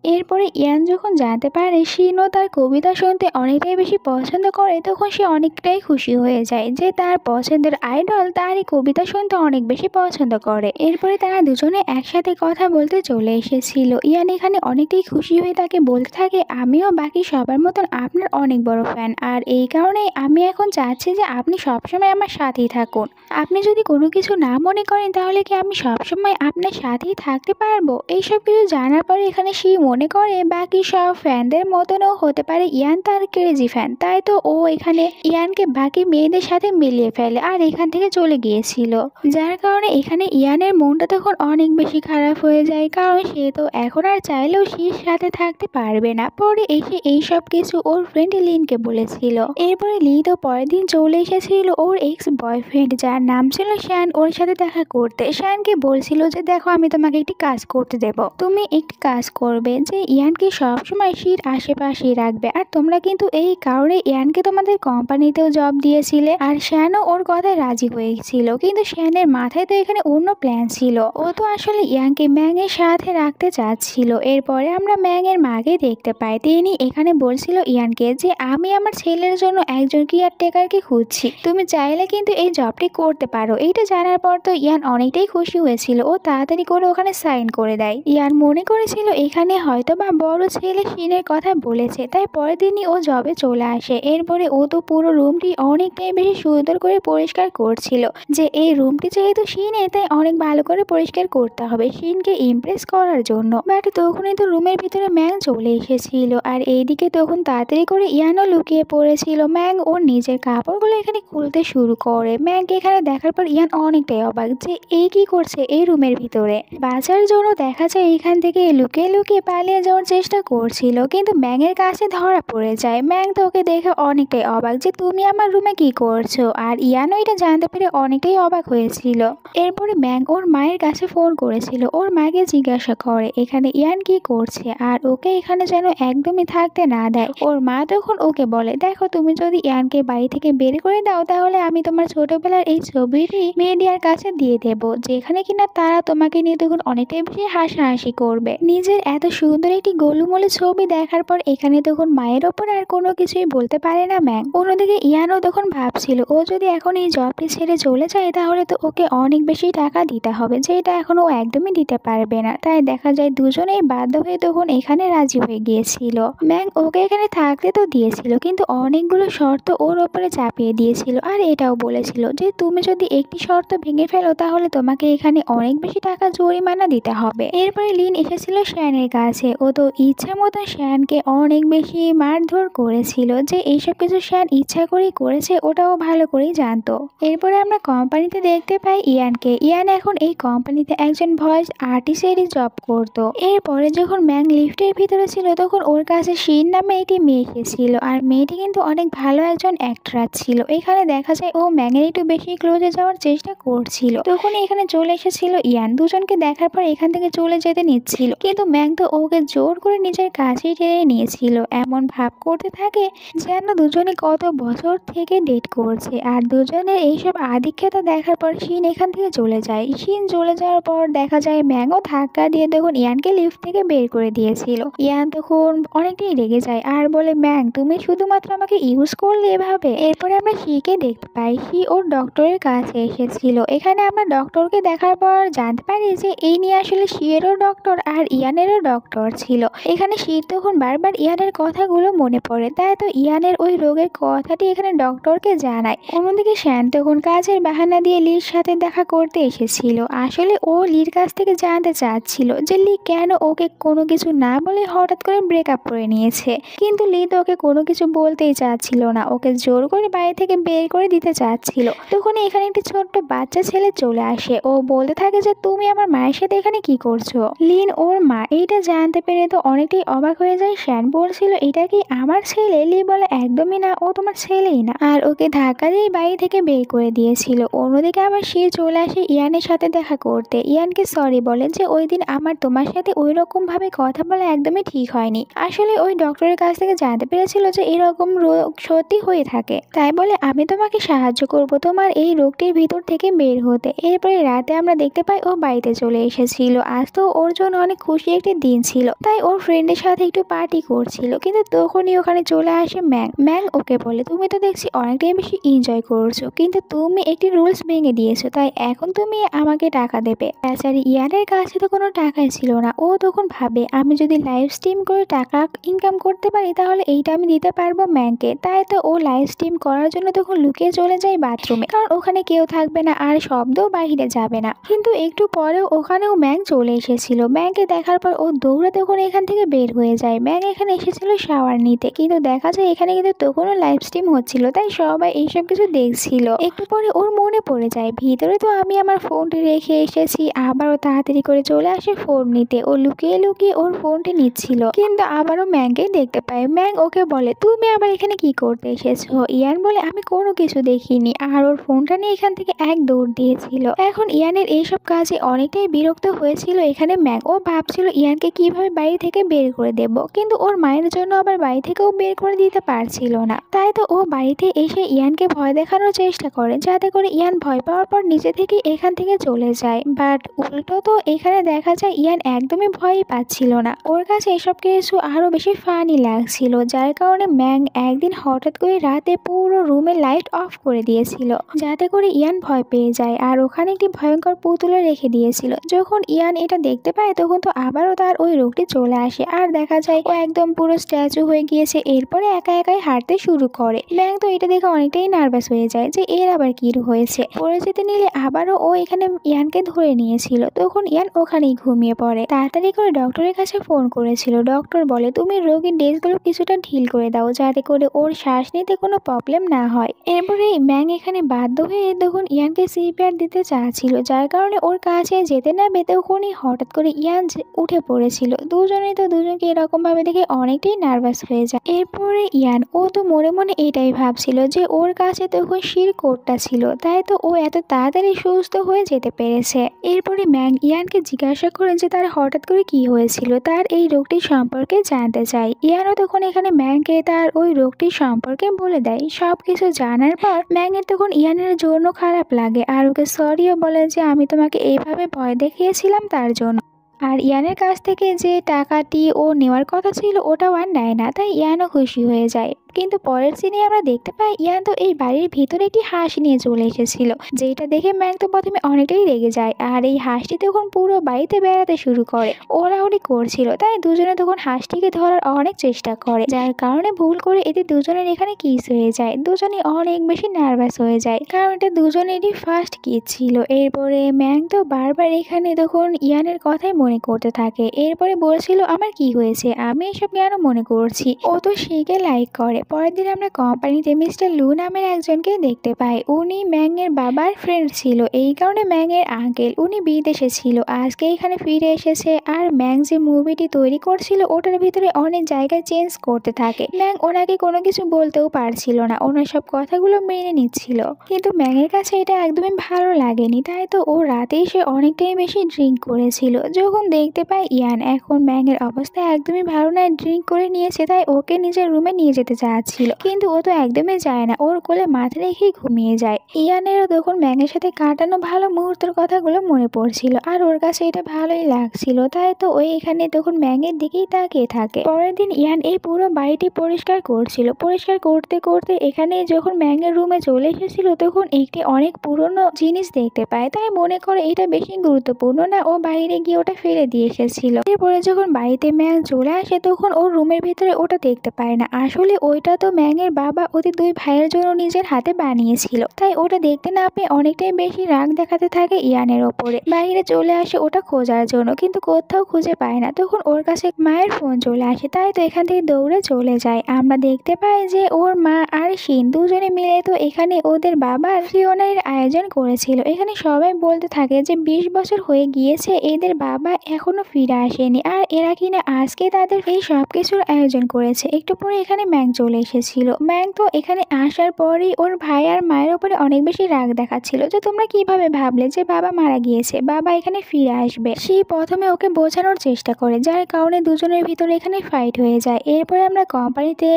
এরপরে ইয়ান যখন জানতে পারে শিনও তার কবিতা শুনতে অনেকটাই বেশি পছন্দ করে, তখন সে অনেকটাই খুশি হয়ে যায় যে তার পছন্দের আইডল তারই কবিতা শুনতে অনেক বেশি পছন্দ করে। এরপরে তারা দুজনে একসাথে কথা বলতে চলে এসেছিল। ইয়ান এখানে অনেকটাই খুশি হয়ে তাকে বলতে থাকে, আমিও বাকি সবার মতন আপনার অনেক বড় ফ্যান, আর এই কারণেই আমি এখন চাচ্ছি যে আপনি সবসময় আমার সাথেই থাকুন। আপনি যদি কোনো কিছু না মনে করেন তাহলে কি আমি সবসময় আপনার সাথেই থাকতে পারবো। এইসব কিছু জানার পরে এখানে সে মনে করে বাকি সব ফ্যানদের মতনও হতে পারে ইয়ান তার ক্রেজি ফ্যান, তাই তো ও এখানে ইয়ানকে বাকি মেয়েদের সাথে মিলিয়ে ফেলে আর এখান থেকে চলে গিয়েছিল। যার কারণে এখানে ইয়ানের মনটা তখন অনেক বেশি খারাপ হয়ে যায়, কারণ সে তো এখন আর চাইলেও শির সাথে থাকতে পারবে না। পরে এসে এইসব কিছু ওর ফ্রেন্ড লিনকে বলেছিল। এরপরে লি তো পরের দিন চলে এসেছিল ওর এক্স বয়ফ্রেন্ড যার নাম ছিল শ্যান ওর সাথে দেখা করতে। শ্যানকে বলছিল যে দেখো আমি তোমাকে একটি কাজ করতে দেব, তুমি একটি কাজ করবে যে ইয়ানকে সবসময় শির আশেপাশেই রাখবে। আর তোমরা কিন্তু এই কারণে ইয়ানকে তোমাদের কোম্পানিতেও জব দিয়েছিলে। আর শ্যানও ওর কথায় রাজি হয়েছিল, কিন্তু শ্যানের মাথায় তো এখানে অন্য প্ল্যান ছিল। ও তো আসলে ইয়ানকে ম্যাংয়ের সাথে রাখতে চাচ্ছিল। এরপরে আমরা ম্যাংয়ের মাকে দেখতে পাই, তিনি এখানে বলছিল ইয়ানকে যে আমি আমার ছেলের জন্য একজন কেয়ারটেকারকে খুঁজছি, তুমি চাইলে কিন্তু এই জবটি করতে পারো। এইটা জানার পর তো ইয়ান অনেকটাই খুশি হয়েছিল, ও তাড়াতাড়ি করে ওখানে সাইন করে দেয়। ইয়ান মনে করেছিল এখানে হয়তো বা বড় ছেলে শিনের কথা বলেছে, তাই পরের দিনই ও জবে চলে আসে। এরপরে ও তো পুরো রুমটি অনেকটাই বেশি সুন্দর করে পরিষ্কার করছিল, যে এই রুমটি যেহেতু শিনের তাই অনেক ভালো করে পরিষ্কার করতে হবে শিনকে ইমপ্রেস করার জন্য। বাট তখনই তো রুমের ভিতরে ম্যাং চলে এসেছিল, আর এইদিকে তখন তাড়াতাড়ি করে ইয়ানও লুকিয়ে পড়েছিল। ম্যাং ওর নিজের কাপড়গুলো এখানে খুলতে শুরু করে। ম্যাংকে এখানে দেখার পর ইয়ান অনেকটাই অবাক যে এই কি করছে এই রুমের ভিতরে। বাঁচার জন্য দেখা যায় এখান থেকে লুকিয়ে লুকিয়ে পালিয়ে যাওয়ার চেষ্টা করছিল, কিন্তু ম্যাংয়ের কাছে ধরা পড়ে যায়। ম্যাং তো ওকে দেখে অনেকটাই অবাক যে তুমি আমার রুমে কি করছো, আর ইয়ানও এটা জানতে পেরে অনেকটাই অবাক হয়েছিল। এরপরে ম্যাং ওর মায়ের কাছে ফোন করেছিল, ওর মাকে জিজ্ঞাসা করে এখানে ইয়ান কি করছে আর ওকে এখানে যেন একদমই থাকতে না দেয়। ওর মা তখন ওকে বলে দেখো তুমি যদি ইয়ানকে বাড়ি থেকে বের করে দাও তাহলে আমি তোমার ছোটবেলার এই ছবিটি মিডিয়ার কাছে দিয়ে দেব, যেখানে কিনা তারা তোমাকে নিয়ে তখন অনেকটাই বেশি হাসাহাসি করবে। নিজের এত সুন্দর একটি গোলুমোলু ছবি দেখার পর এখানে তখন মায়ের ওপর আর কোনো কিছুই বলতে পারে না ম্যাং। অন্যদিকে ইয়ানও তখন ভাবছিল ও যদি এখন এই জবটি ছেড়ে চলে যায় তাহলে তো ওকে অনেক বেশি টাকা দিতে হবে, যেটা এখন ও একদমই দিতে পারবে না। তাই দেখা যায় দুজনেই বাধ্য হয়ে তখন এখানে রাজি হয়ে গিয়েছিল। ম্যাং ওকে এখানে থাকতে তো দিয়েছিল, কিন্তু অনেকগুলো শর্ত ওর ওপরে চাপিয়ে দিয়েছিল, আর এটাও বলেছিল যে তুমি যদি একটি শর্ত ভেঙে ফেলো তাহলে তোমাকে এখানে অনেক বেশি টাকা জরিমানা দিতে হবে। এরপরে লিন এসেছিল শ্যানের কাছে, ও তো ইচ্ছা মতো শ্যানকে অনেক বেশি মারধর করেছিল, যে এইসব কিছু শ্যান ইচ্ছা করেই করেছে ওটাও ভালো করেই জানতো। এরপরে আমরা কোম্পানিতে দেখতে পাই ইয়ানকে। ইয়ান এখন এই কোম্পানিতে একজন ভয়েস আর্টিস্টেরই জব করতো। এরপরে যখন ম্যাং লিফটের ভিতরে ছিল তখন ওর কাছে শিন নামে একটি মেয়ে এসেছিল, আর মেয়েটি কিন্তু অনেক ভালো একজন অ্যাক্ট্রেস ছিল। এখানে দেখা যায় ও ম্যাংয়ের একটু বেশি ক্লোজে যাওয়ার চেষ্টা করছিল, তখন এখানে চলে এসেছিল ইয়ান। দুজনকে দেখার পর এখান থেকে চলে যেতে নিচ্ছিল, কিন্তু ম্যাং তো ওকে জোর করে নিজের কাছেই টেনে নিয়েছিল। এমন ভাব করতে থাকে যেন দুজনে কত বছর থেকে ডেট করছে। আর দুজনের এইসব আধিক্যতা দেখার পর শিন এখান থেকে চলে যায়। শিন চলে যাওয়ার পর দেখা যায় ম্যাংও ধাক্কা দিয়ে তখন ইয়ানকে লিফট থেকে বের করে দিয়েছিল। ইয়ান তখন অনেকটাই রেগে যায় আর বলে ম্যাং তুমি শুধুমাত্র আমাকে ইউজ করলে এভাবে। এরপরে আমরা শিকে দেখতে পাই, শি ওর ডক্টরের কাছে এসেছিল। এখানে আমরা ডক্টরকে দেখার পর জানতে পারি যে এই নিয়ে আসলে শিয়েরও ডক্টর আর ইয়ানেরও ডক্টর ছিল। এখানে শির তখন বারবার ইয়ানের কথাগুলো মনে পড়ে, তাই তো ইয়ানের ওই রোগের কথাটি এখানে ডক্টরকে জানায়। অন্যদিকে শ্যান তখন কাজের বাহানা দিয়ে লির সাথে দেখা করতে এসেছিল। আসলে ও লির কাছ থেকে জানতে চাচ্ছিল যে লি কেন ওকে কোনো কিছু না বলে হঠাৎ করে ব্রেকআপ করে নিয়েছে, কিন্তু লি তো ওকে কোনো কিছু বলতেই চাচ্ছিল না, ওকে জোর করে বাড়ি থেকে বের করে দিতে চাচ্ছিল। তখন এখানে একটি ছোট্ট বাচ্চা ছেলে চলে আসে, ও বলতে থাকে যে তুমি আমার মায়ের সাথে এখানে কি করছো। লিন ওর মা এইটা জানতে পেরে তো অনেকটাই অবাক হয়ে যায়। শ্যান বলছিল এটা কি আমার ছেলে? লি বলে একদমই না, ও তোমার ছেলেই না, আর ওকে ধাক্কা দিয়ে বাড়ি থেকে বের করে দিয়েছিল। অন্যদিকে আবার সে চলে আসে ইয়ানের সাথে দেখা করতে। ইয়ানকে সরি বলে যে ওই দিন আমার তোমার সাথে ওই রকম ভাবে কথা বলা একদমই ঠিক হয়নি। আসলে ওই ডক্টরের কাছ থেকে জানতে পেরেছিল যে এরকম রোগ সত্যি হয়ে থাকে, তাই বলে আমি তোমাকে সাহায্য করব তোমার এই রোগটির ভিতর থেকে বের হতে। এরপরে রাতে আমরা দেখতে পাই ও বাড়িতে চলে এসেছিল। আজ তো ওর জন্য অনেক খুশি একটি দিন গিয়েছিল, তাই ওর ফ্রেন্ডের সাথে একটু পার্টি করছিল। কিন্তু তখনই ওখানে চলে আসে ম্যাং। ম্যাং ওকে বলে, তুমি তো দেখছি অনেকটাই বেশি এনজয় করছো, কিন্তু তুমি একটি রুলস ভেঙে দিয়েছো, তাই এখন তুমি আমাকে টাকা দেবে। বেচারি ইয়ানের কাছে তো কোনো টাকাই ছিল না। ও তখন ভাবে, আমি যদি লাইভ স্ট্রিম করে টাকা ইনকাম করতে পারি তাহলে এইটা আমি দিতে পারবো ম্যাংকে। তাই তো ও লাইভ স্ট্রিম করার জন্য তখন লুকিয়ে চলে যায় বাথরুমে, কারণ ওখানে কেউ থাকবে না আর শব্দও বাহিরে যাবে না। কিন্তু একটু পরেও ওখানেও ম্যাং চলে এসেছিল। ম্যাংকে দেখার পর ও দৌড়ে তখন এখান থেকে বের হয়ে যায়। ম্যাং এখানে এসেছিল শাওয়ার নিতে, কিন্তু দেখা যায় এখানে কিন্তু তখনও লাইভ স্ট্রিম হচ্ছিল, তাই সবাই এইসব কিছু দেখছিল। একটু পরে ওর মনে পড়ে যায়, ভিতরে তো আমি আমার ফোনটি রেখে এসেছি। আবারও তাড়াতাড়ি করে চলে আসে ফোন নিতে। ও লুকিয়ে লুকিয়ে ওর ফোনটি নিচ্ছিল, কিন্তু আবারও ম্যাংকে দেখতে পায়। ম্যাং ওকে বলে, তুমি আবার এখানে কি করতে এসেছো? ইয়ান বলে, আমি কোনো কিছু দেখিনি। আর ওর ফোনটা নিয়ে এখান থেকে এক দৌড় দিয়েছিল। এখন ইয়ানের এইসব কাজে অনেকটাই বিরক্ত হয়েছিল এখানে ম্যাং। ও ভাবছিল ইয়ানকে কিভাবে বাড়ি থেকে বের করে দেব, কিন্তু ওর মায়ের জন্য আবার বাড়ি থেকেও বের করে দিতে পারছিল না। তাই তো ও বাড়িতে এসে ইয়ানকে ভয় দেখানোর চেষ্টা করে, যাতে করে ইয়ান ভয় পাওয়ার পর নিজে থেকে এখান থেকে চলে যায়। বাট উল্টো তো এখানে দেখা যায় ইয়ান একদমই ভয়ই পাচ্ছিল না। ওর কাছে এসব কিছু আরো বেশি ফানি লাগছিল, যার কারণে ম্যাং একদিন হঠাৎ করে রাতে পুরো রুমে লাইট অফ করে দিয়েছিল, যাতে করে ইয়ান ভয় পেয়ে যায়। আর ওখানে একটি ভয়ঙ্কর পুতুলে রেখে দিয়েছিল। যখন ইয়ান এটা দেখতে পায় তখন তো আবারও তার ওই রোগটি চলে আসে, আর দেখা যায় ও একদম পুরো স্ট্যাচু হয়ে গিয়েছে। এরপরে একা একাই হাঁটতে শুরু করে। ম্যাং তো এটা দেখে অনেকটাই নার্ভাস হয়ে যায় যে এর আবার কি হয়েছে। পড়ে যেতে নিলে আবারও ও এখানে ইয়ানকে ধরে নিয়েছিল। তখন ইয়ান ওখানেই ঘুমিয়ে পড়ে। তাড়াতাড়ি করে ডক্টরের কাছে ফোন করেছিল। ডক্টর বলে, তুমি রোগীর ড্রেসগুলো কিছুটা ঢিল করে দাও, যাতে করে ওর শ্বাস নিতে কোনো প্রবলেম না হয়। এরপরে ম্যাং এখানে বাধ্য হয়ে তখন ইয়ানকে সিপিআর দিতে চাচ্ছিল, যার কারণে ওর কাছে যেতে নেবে তখনই হঠাৎ করে ইয়ান উঠে পড়েছিল। দুজনেই তো দুজনকে এরকম ভাবে দেখে অনেকটাই নার্ভাস হয়ে যায়। এরপরে ইয়ান ও তো মনে মনে এটাই ভাবছিল যে ওর কাছে তখন শির কোডটা ছিল, তাই তো ও এত তাড়াতাড়ি সুস্থ হয়ে যেতে পেরেছে। এরপরে ম্যাং ইয়ানকে জিজ্ঞাসা করে যে তার হঠাৎ করে কি হয়েছিল, তার এই রোগটি সম্পর্কে জানতে চায়। ইয়ানও তখন এখানে ম্যাংকে তার ওই রোগটি সম্পর্কে বলে দেয়। সবকিছু জানার পর ম্যাংয়ের তখন ইয়ানের জন্য খারাপ লাগে, আর ওকে সরিও বলে যে আমি তোমাকে এইভাবে ভয় দেখিয়েছিলাম তার জন্য। আর ইয়ানের কাছ থেকে যে টাকাটি ও নেওয়ার কথা ছিল ওটাও আর নেয় না, তাই ইয়ানও খুশি হয়ে যায়। কিন্তু পরের সিনে আমরা দেখতে পাই ইয়ান তো এই বাড়ির ভিতরে একটি হাঁস নিয়ে চলে এসেছিল, যেটা দেখে ম্যাং তো প্রথমে অনেকটাই রেগে যায়। আর এই হাঁসটি তখন পুরো বাড়িতে বেড়াতে শুরু করে, ওড়াউড়ি করছিল। তাই দুজনে তখন হাঁসটিকে ধরার অনেক চেষ্টা করে, যার কারণে ভুল করে এতে দুজনের এখানে কিস হয়ে যায়। দুজনে অনেক বেশি নার্ভাস হয়ে যায়, কারণ এটা দুজনেরই ফার্স্ট কিস ছিল। এরপরে ম্যাং তো বারবার এখানে তখন ইয়ানের কথাই মনে করতে থাকে। এরপরে বলছিল, আমার কি হয়েছে, আমি এসব কেন মনে করছি। ও তো শিখে লাইক করে। পরের দিন আমরা কোম্পানিতে মিস্টার লু নামের একজনকে দেখতে পাই। উনি ম্যাং এর বাবার ফ্রেন্ড ছিল, এই কারণে ম্যাং এর আঙ্কেল। উনি বিদেশে ছিল, আজকে এখানে ফিরে এসেছে। আর ম্যাং যে মুভিটি তৈরি করছিল ওটার ভিতরে অনেক জায়গায় চেঞ্জ করতে থাকে। ম্যাং ওনাকে কোনো কিছু বলতেও পারছিল না, ওনার সব কথাগুলো মেনে নিচ্ছিল। কিন্তু ম্যাং এর কাছে এটা একদমই ভালো লাগেনি, তাই তো ও রাতে এসে অনেকটাই বেশি ড্রিঙ্ক করেছিল। যখন দেখতে পাই ইয়ান এখন ম্যাং এর অবস্থা একদমই ভালো নয়, ড্রিঙ্ক করে নিয়েছে, তাই ওকে নিজের রুমে নিয়ে যেতে চাচ্ছিল, কিন্তু ও তো একদমই যায় না, ওর কোলে মাথা রেখেই ঘুমিয়ে যায়। ইয়ানেরও তখন ম্যাংয়ের সাথে কাটানো ভালো মুহূর্তের কথাগুলো মনে পড়ছিল, আর ওর কাছে এটা ভালোই লাগছিল। তাই তো ওই এখানে তখন ম্যাংয়ের দিকেই তাকিয়ে থাকে। পরের দিন ইয়ান এই পুরো বাড়িটি পরিষ্কার করছিল। পরিষ্কার করতে করতে এখানে যখন ম্যাংয়ের রুমে চলে এসেছিল তখন একটি অনেক পুরনো জিনিস দেখতে পায়, তাই মনে করে এটা বেশি গুরুত্বপূর্ণ না, ও বাইরে গিয়ে ওটা ফেলে দিয়ে এসেছিল। এরপরে যখন বাড়িতে ম্যাং চলে আসে তখন ওর রুমের ভিতরে ওটা দেখতে পায় না। আসলে ওইটা তো ম্যাংয়ের বাবা ওদের দুই ভাইয়ের জন্য নিজের হাতে বানিয়েছিল, তাই ওটা দেখতে না পেয়ে অনেকটাই বেশি রাগ দেখাতে থাকে ইয়ানের ওপরে। বাইরে চলে আসে ওটা খোঁজার জন্য, কিন্তু কোথাও খুঁজে পায় না। তখন ওর কাছে মায়ের ফোন চলে আসে, তাই তো এখান থেকে দৌড়ে চলে যায়। আমরা দেখতে পাই যে ওর মা আর শিন দুজনে মিলে তো এখানে ওদের বাবার ফিওনার আয়োজন করেছিল। এখানে সবাই বলতে থাকে যে 20 বছর হয়ে গিয়েছে এদের বাবা এখনো ফিরে আসেনি, আর এরা কিনা আজকে তাদের এই সব কিছুর আয়োজন করেছে। একটু পরে এখানে ম্যাং চলে চলে এসেছিল। ম্যাং তো এখানে আসার পরেই ওর ভাই আর মায়ের উপরে অনেক বেশি রাগ দেখাচ্ছিল যে তোমরা কিভাবে ভাবলে যে বাবা মারা গিয়েছে, বাবা এখানে ফিরে আসবে। সে প্রথমে ওকে বোঝানোর চেষ্টা করে, যার কারণে দুজনের ভিতরে এখানে ফাইট হয়ে যায়। এরপরে আমরা কোম্পানিতে